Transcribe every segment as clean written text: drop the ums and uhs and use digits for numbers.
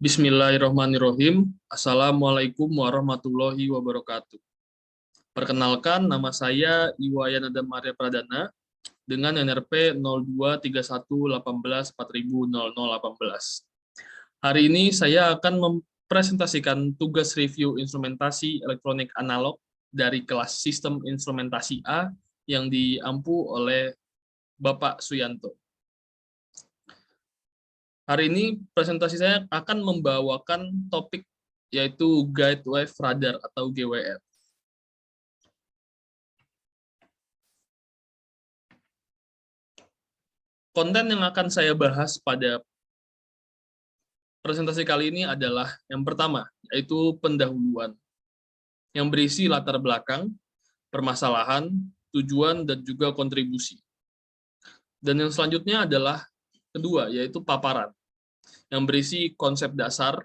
Bismillahirrahmanirrahim. Assalamualaikum warahmatullahi wabarakatuh. Perkenalkan, nama saya Iwayan Adam Maria Pradana dengan NRP 023118400018. Hari ini saya akan mempresentasikan tugas review instrumentasi elektronik analog dari kelas Sistem Instrumentasi A yang diampu oleh Bapak Suyanto. Hari ini presentasi saya akan membawakan topik yaitu Guide Wave Radar atau GWR. Konten yang akan saya bahas pada presentasi kali ini adalah yang pertama, yaitu pendahuluan, yang berisi latar belakang, permasalahan, tujuan, dan juga kontribusi. Dan yang selanjutnya adalah kedua, yaitu paparan, yang berisi konsep dasar,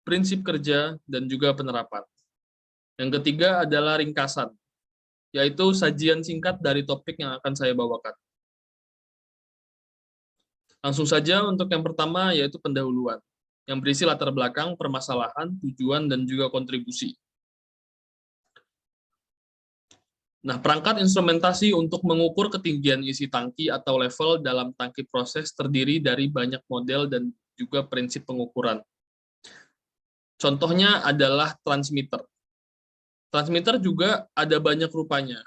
prinsip kerja, dan juga penerapan. Yang ketiga adalah ringkasan, yaitu sajian singkat dari topik yang akan saya bawakan. Langsung saja untuk yang pertama, yaitu pendahuluan, yang berisi latar belakang, permasalahan, tujuan, dan juga kontribusi. Nah, perangkat instrumentasi untuk mengukur ketinggian isi tangki atau level dalam tangki proses terdiri dari banyak model dan juga prinsip pengukuran. Contohnya adalah transmitter. Transmitter juga ada banyak rupanya.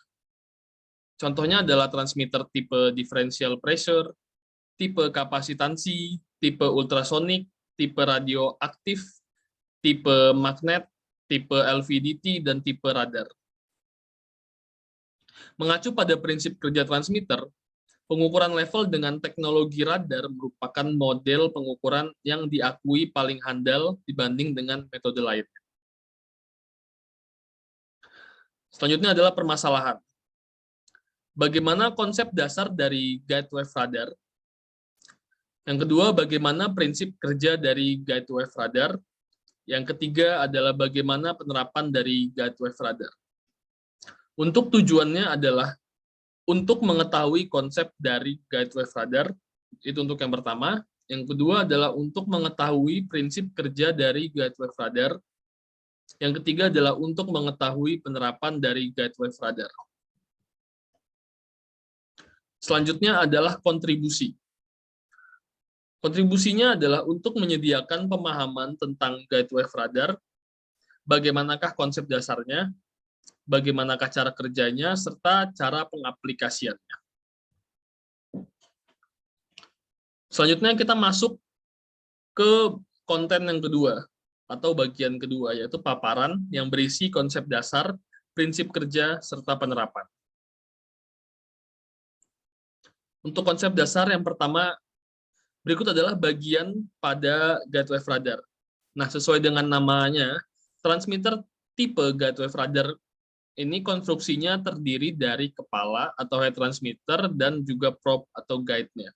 Contohnya adalah transmitter tipe differential pressure, tipe kapasitansi, tipe ultrasonik, tipe radioaktif, tipe magnet, tipe LVDT, dan tipe radar. Mengacu pada prinsip kerja transmitter, pengukuran level dengan teknologi radar merupakan model pengukuran yang diakui paling handal dibanding dengan metode lain. Selanjutnya adalah permasalahan. Bagaimana konsep dasar dari guide wave radar? Yang kedua, bagaimana prinsip kerja dari guide wave radar? Yang ketiga adalah bagaimana penerapan dari guide wave radar. Untuk tujuannya adalah untuk mengetahui konsep dari guide wave radar, itu untuk yang pertama. Yang kedua adalah untuk mengetahui prinsip kerja dari guide wave radar. Yang ketiga adalah untuk mengetahui penerapan dari guide wave radar. Selanjutnya adalah kontribusi. Kontribusinya adalah untuk menyediakan pemahaman tentang guide wave radar, bagaimanakah konsep dasarnya, bagaimanakah cara kerjanya, serta cara pengaplikasiannya. Selanjutnya kita masuk ke konten yang kedua, atau bagian kedua, yaitu paparan yang berisi konsep dasar, prinsip kerja, serta penerapan. Untuk konsep dasar yang pertama, berikut adalah bagian pada guide wave radar. Nah, sesuai dengan namanya, transmitter tipe guide wave radar ini konstruksinya terdiri dari kepala atau head transmitter dan juga probe atau guide-nya.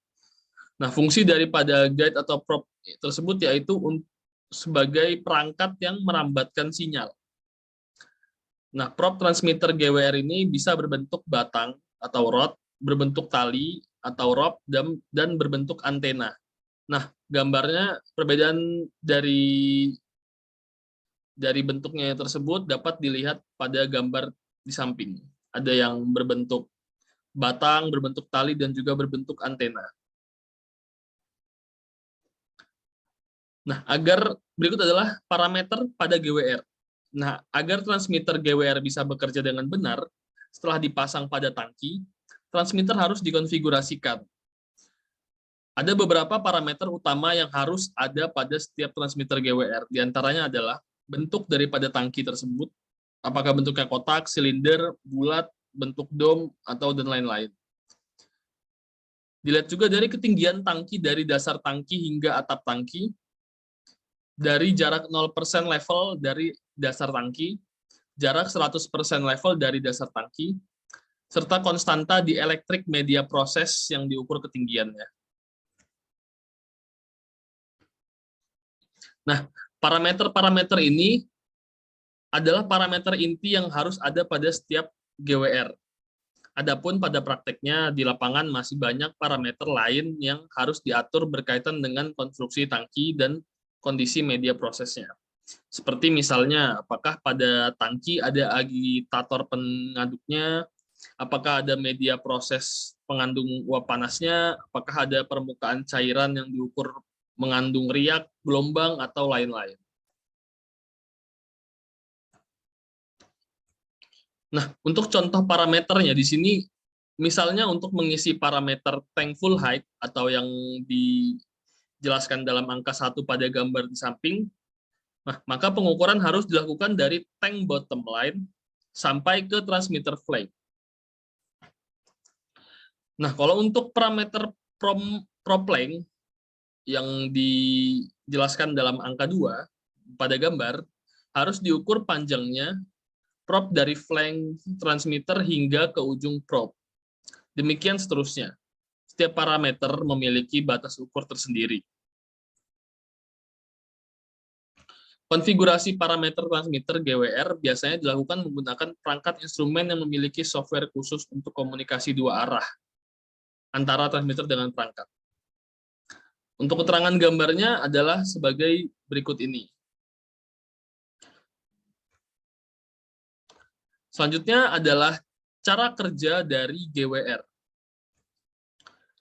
Nah, fungsi daripada guide atau probe tersebut yaitu sebagai perangkat yang merambatkan sinyal. Nah, probe transmitter GWR ini bisa berbentuk batang atau rod, berbentuk tali atau rope, dan berbentuk antena. Nah, gambarnya perbedaan dari bentuknya tersebut dapat dilihat pada gambar di samping. Ada yang berbentuk batang, berbentuk tali, dan juga berbentuk antena. Nah, berikut adalah parameter pada GWR. Nah, agar transmitter GWR bisa bekerja dengan benar, setelah dipasang pada tangki, transmitter harus dikonfigurasikan. Ada beberapa parameter utama yang harus ada pada setiap transmitter GWR. Di antaranya adalah bentuk daripada tangki tersebut, apakah bentuknya kotak, silinder, bulat, bentuk dom, atau dan lain-lain. Dilihat juga dari ketinggian tangki dari dasar tangki hingga atap tangki, dari jarak 0% level dari dasar tangki, jarak 100% level dari dasar tangki, serta konstanta di elektrik media proses yang diukur ketinggiannya. Nah, parameter-parameter ini adalah parameter inti yang harus ada pada setiap GWR. Adapun pada prakteknya di lapangan masih banyak parameter lain yang harus diatur berkaitan dengan konstruksi tangki dan kondisi media prosesnya. Seperti misalnya, apakah pada tangki ada agitator pengaduknya, apakah ada media proses pengandung uap panasnya, apakah ada permukaan cairan yang diukur mengandung riak, gelombang, atau lain-lain. Nah, untuk contoh parameternya di sini, misalnya untuk mengisi parameter tank full height atau yang dijelaskan dalam angka 1 pada gambar di samping, nah, maka pengukuran harus dilakukan dari tank bottom line sampai ke transmitter flake. Nah, kalau untuk parameter prop length yang dijelaskan dalam angka 2 pada gambar, harus diukur panjangnya prop dari flank transmitter hingga ke ujung prop. Demikian seterusnya. Setiap parameter memiliki batas ukur tersendiri. Konfigurasi parameter transmitter GWR biasanya dilakukan menggunakan perangkat instrumen yang memiliki software khusus untuk komunikasi dua arah antara transmitter dengan perangkat. Untuk keterangan gambarnya adalah sebagai berikut ini. Selanjutnya adalah cara kerja dari GWR.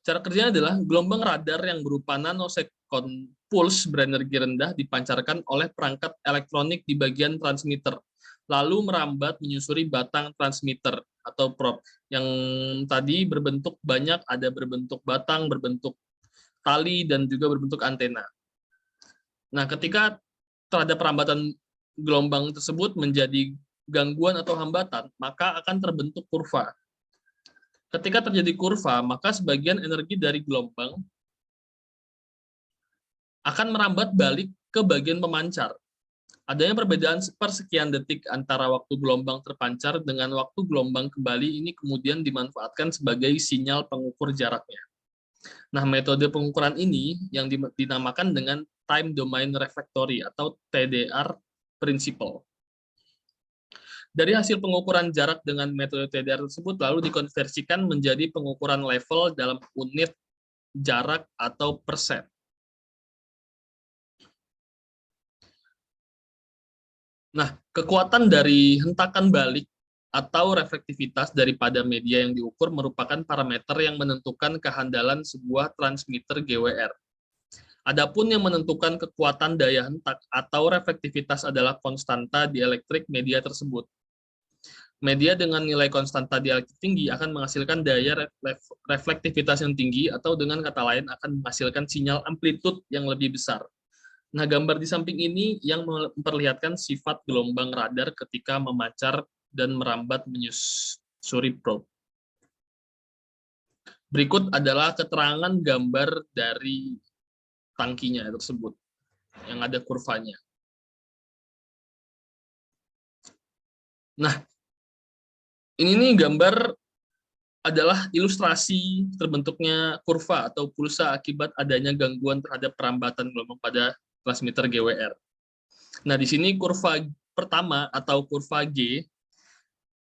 Cara kerjanya adalah gelombang radar yang berupa nanosecond pulse berenergi rendah dipancarkan oleh perangkat elektronik di bagian transmitter, lalu merambat menyusuri batang transmitter atau prop. Yang tadi berbentuk banyak, ada berbentuk batang, berbentuk tali, dan juga berbentuk antena. Nah, ketika terhadap perambatan gelombang tersebut menjadi gangguan atau hambatan, maka akan terbentuk kurva. Ketika terjadi kurva, maka sebagian energi dari gelombang akan merambat balik ke bagian pemancar. Adanya perbedaan sepersekian detik antara waktu gelombang terpancar dengan waktu gelombang kembali, ini kemudian dimanfaatkan sebagai sinyal pengukur jaraknya. Nah, metode pengukuran ini yang dinamakan dengan Time Domain Reflectory atau TDR Principle. Dari hasil pengukuran jarak dengan metode TDR tersebut lalu dikonversikan menjadi pengukuran level dalam unit jarak atau persen. Nah, kekuatan dari hentakan balik atau reflektivitas daripada media yang diukur merupakan parameter yang menentukan kehandalan sebuah transmitter GWR. Adapun yang menentukan kekuatan daya hentak atau reflektivitas adalah konstanta dielektrik media tersebut. Media dengan nilai konstanta dielektrik tinggi akan menghasilkan daya reflektivitas yang tinggi, atau dengan kata lain akan menghasilkan sinyal amplitude yang lebih besar. Nah, gambar di samping ini yang memperlihatkan sifat gelombang radar ketika memancar dan merambat menyusuri probe. Berikut adalah keterangan gambar dari tangkinya tersebut, yang ada kurvanya. Nah, ini nih gambar adalah ilustrasi terbentuknya kurva atau pulsa akibat adanya gangguan terhadap perambatan gelombang pada transmitter GWR. Nah, di sini kurva pertama atau kurva G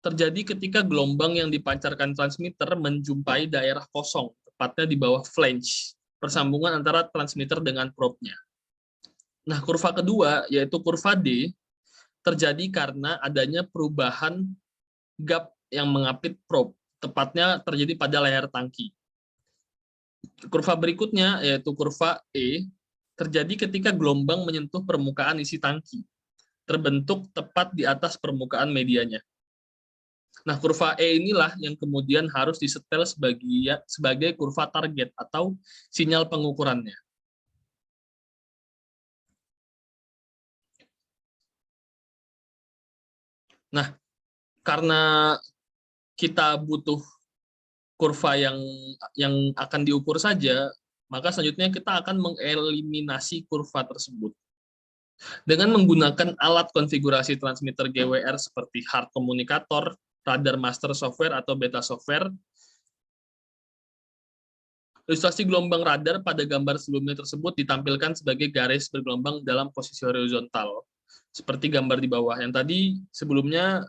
terjadi ketika gelombang yang dipancarkan transmitter menjumpai daerah kosong, tepatnya di bawah flange, persambungan antara transmitter dengan probe-nya. Nah, kurva kedua, yaitu kurva D, terjadi karena adanya perubahan gap yang mengapit probe, tepatnya terjadi pada layar tangki. Kurva berikutnya, yaitu kurva E, terjadi ketika gelombang menyentuh permukaan isi tangki, terbentuk tepat di atas permukaan medianya. Nah, kurva E inilah yang kemudian harus disetel sebagai kurva target atau sinyal pengukurannya. Nah, karena kita butuh kurva yang akan diukur saja, maka selanjutnya kita akan mengeliminasi kurva tersebut. Dengan menggunakan alat konfigurasi transmitter GWR seperti hard communicator, radar master software atau beta software, ilustrasi gelombang radar pada gambar sebelumnya tersebut ditampilkan sebagai garis bergelombang dalam posisi horizontal, seperti gambar di bawah. Yang tadi sebelumnya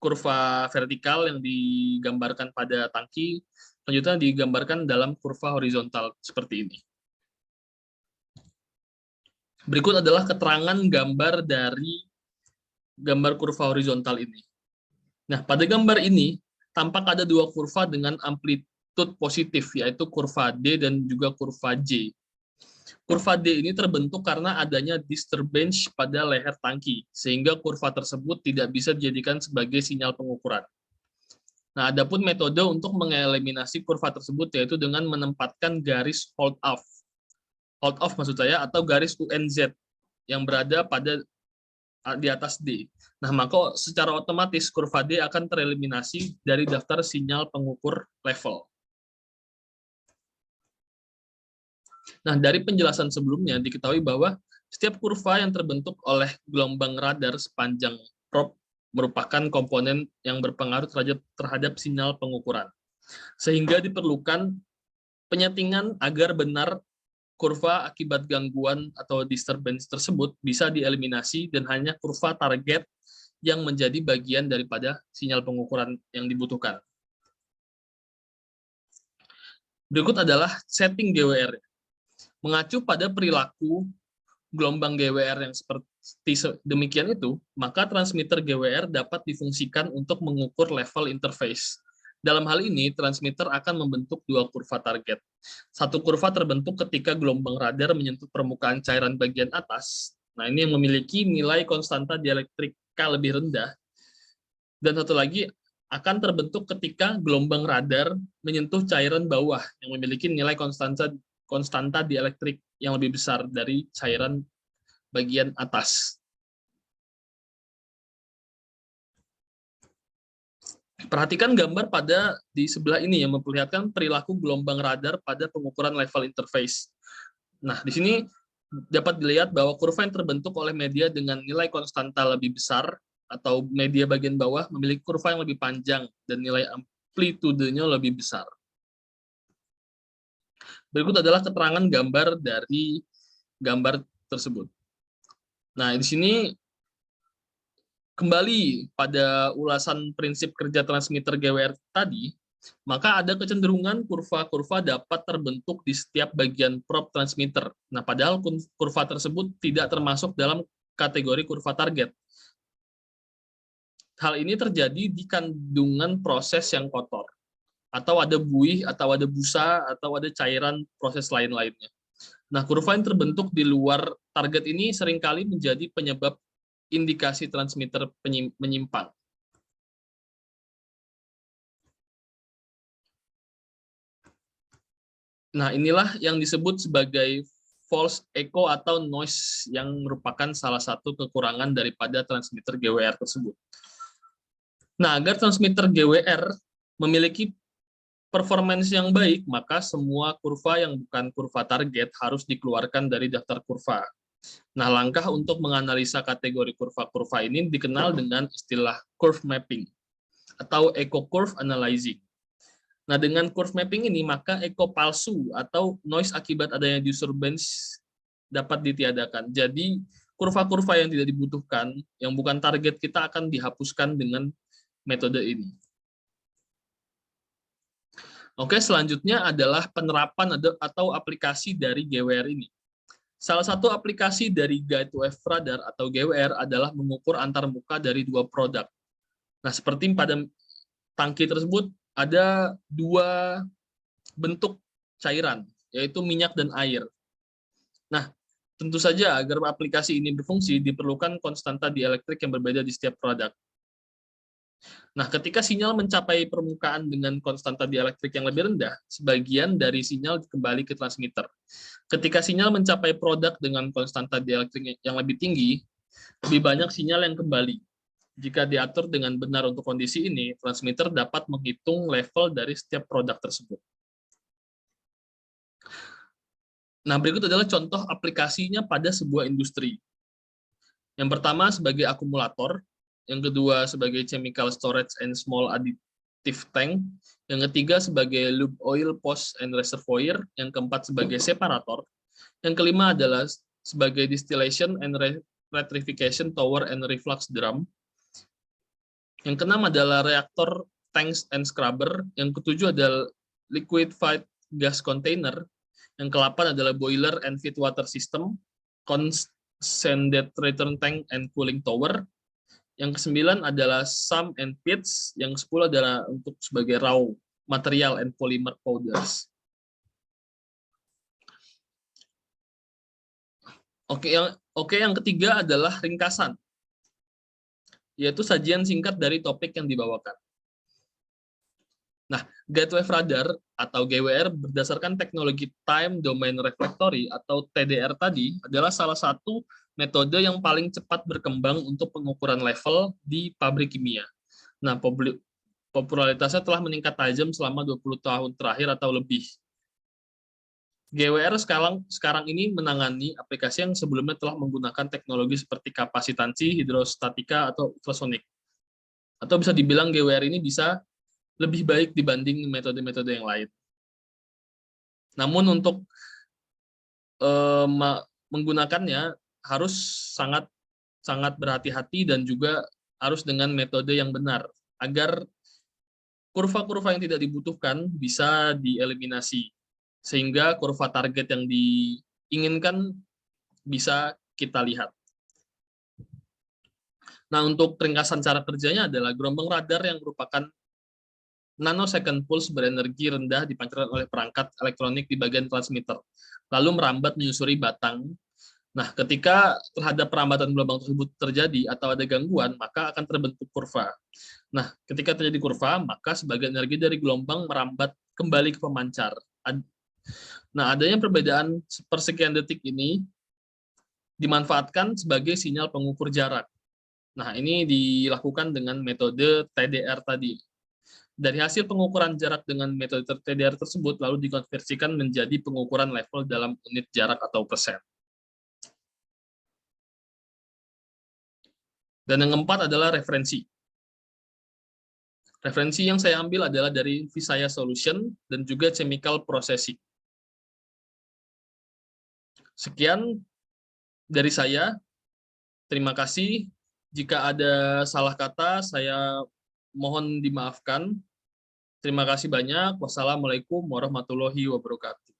kurva vertikal yang digambarkan pada tangki, selanjutnya digambarkan dalam kurva horizontal seperti ini. Berikut adalah keterangan gambar dari gambar kurva horizontal ini. Nah, pada gambar ini tampak ada dua kurva dengan amplitude positif, yaitu kurva D dan juga kurva J. Kurva D ini terbentuk karena adanya disturbance pada leher tangki, sehingga kurva tersebut tidak bisa dijadikan sebagai sinyal pengukuran. Nah, adapun metode untuk mengeliminasi kurva tersebut yaitu dengan menempatkan garis hold off maksud saya, atau garis UNZ yang berada di atas D. Nah, maka secara otomatis kurva D akan tereliminasi dari daftar sinyal pengukur level. Nah, dari penjelasan sebelumnya diketahui bahwa setiap kurva yang terbentuk oleh gelombang radar sepanjang probe merupakan komponen yang berpengaruh terhadap sinyal pengukuran. Sehingga diperlukan penyetingan agar benar kurva akibat gangguan atau disturbance tersebut bisa dieliminasi dan hanya kurva target yang menjadi bagian daripada sinyal pengukuran yang dibutuhkan. Berikut adalah setting GWR. Mengacu pada perilaku gelombang GWR yang seperti demikian itu, maka transmitter GWR dapat difungsikan untuk mengukur level interface. Dalam hal ini, transmitter akan membentuk dua kurva target. Satu kurva terbentuk ketika gelombang radar menyentuh permukaan cairan bagian atas. Nah, ini yang memiliki nilai konstanta dielektrika lebih rendah. Dan satu lagi akan terbentuk ketika gelombang radar menyentuh cairan bawah yang memiliki nilai konstanta dielektrik yang lebih besar dari cairan bagian atas. Perhatikan gambar di sebelah ini yang memperlihatkan perilaku gelombang radar pada pengukuran level interface. Nah, di sini dapat dilihat bahwa kurva yang terbentuk oleh media dengan nilai konstanta lebih besar atau media bagian bawah memiliki kurva yang lebih panjang dan nilai amplitudenya lebih besar. Berikut adalah keterangan gambar dari gambar tersebut. Nah, di sini kembali pada ulasan prinsip kerja transmitter GWR tadi, maka ada kecenderungan kurva-kurva dapat terbentuk di setiap bagian probe transmitter. Nah, padahal kurva tersebut tidak termasuk dalam kategori kurva target. Hal ini terjadi di kandungan proses yang kotor, atau ada buih, atau ada busa, atau ada cairan proses lain-lainnya. Nah, kurva yang terbentuk di luar target ini seringkali menjadi penyebab indikasi transmitter menyimpang. Nah, inilah yang disebut sebagai false echo atau noise yang merupakan salah satu kekurangan daripada transmitter GWR tersebut. Nah, agar transmitter GWR memiliki performance yang baik, maka semua kurva yang bukan kurva target harus dikeluarkan dari daftar kurva. Nah, langkah untuk menganalisa kategori kurva-kurva ini dikenal dengan istilah curve mapping atau echo curve analyzing. Nah, dengan curve mapping ini, maka echo palsu atau noise akibat adanya disturbance dapat ditiadakan. Jadi, kurva-kurva yang tidak dibutuhkan, yang bukan target kita akan dihapuskan dengan metode ini. Oke, selanjutnya adalah penerapan atau aplikasi dari GWR ini. Salah satu aplikasi dari Guidewire Radar atau GWR adalah mengukur antarmuka dari dua produk. Nah, seperti pada tangki tersebut ada dua bentuk cairan, yaitu minyak dan air. Nah, tentu saja agar aplikasi ini berfungsi diperlukan konstanta dielektrik yang berbeda di setiap produk. Nah, ketika sinyal mencapai permukaan dengan konstanta dielektrik yang lebih rendah, sebagian dari sinyal kembali ke transmitter. Ketika sinyal mencapai produk dengan konstanta dielektrik yang lebih tinggi, lebih banyak sinyal yang kembali. Jika diatur dengan benar untuk kondisi ini, transmitter dapat menghitung level dari setiap produk tersebut. Nah, berikut adalah contoh aplikasinya pada sebuah industri. Yang pertama sebagai akumulator, yang kedua sebagai chemical storage and small additive tank, yang ketiga sebagai lube oil post and reservoir, yang keempat sebagai separator, yang kelima adalah sebagai distillation and rectification tower and reflux drum, yang keenam adalah reaktor tanks and scrubber, yang ketujuh adalah liquefied gas container, yang ke-8 adalah boiler and feed water system, sanded return tank and cooling tower. Yang ke-9 adalah sum and pits. Yang 10 adalah untuk sebagai raw material and polymer powders. Oke, yang ketiga adalah ringkasan, yaitu sajian singkat dari topik yang dibawakan. Nah, Gateway Radar atau GWR berdasarkan teknologi Time Domain Reflectory atau TDR tadi adalah salah satu metode yang paling cepat berkembang untuk pengukuran level di pabrik kimia. Nah, popularitasnya telah meningkat tajam selama 20 tahun terakhir atau lebih. GWR sekarang ini menangani aplikasi yang sebelumnya telah menggunakan teknologi seperti kapasitansi, hidrostatika, atau ultrasonik. Atau bisa dibilang GWR ini bisa lebih baik dibanding metode-metode yang lain. Namun untuk menggunakannya harus sangat berhati-hati dan juga harus dengan metode yang benar agar kurva-kurva yang tidak dibutuhkan bisa dieliminasi sehingga kurva target yang diinginkan bisa kita lihat. Nah, untuk ringkasan cara kerjanya adalah gelombang radar yang merupakan nanosecond pulse berenergi rendah dipancarkan oleh perangkat elektronik di bagian transmitter, lalu merambat menyusuri batang. Nah, ketika terhadap perambatan gelombang tersebut terjadi atau ada gangguan, maka akan terbentuk kurva. Nah, ketika terjadi kurva, maka sebagian energi dari gelombang merambat kembali ke pemancar. Nah, adanya perbedaan sepersekian detik ini dimanfaatkan sebagai sinyal pengukur jarak. Nah, ini dilakukan dengan metode TDR tadi. Dari hasil pengukuran jarak dengan metode TDR tersebut lalu dikonversikan menjadi pengukuran level dalam unit jarak atau persen. Dan yang keempat adalah referensi. Referensi yang saya ambil adalah dari Visaya Solution dan juga Chemical Processing. Sekian dari saya. Terima kasih. Jika ada salah kata, saya mohon dimaafkan. Terima kasih banyak. Wassalamualaikum warahmatullahi wabarakatuh.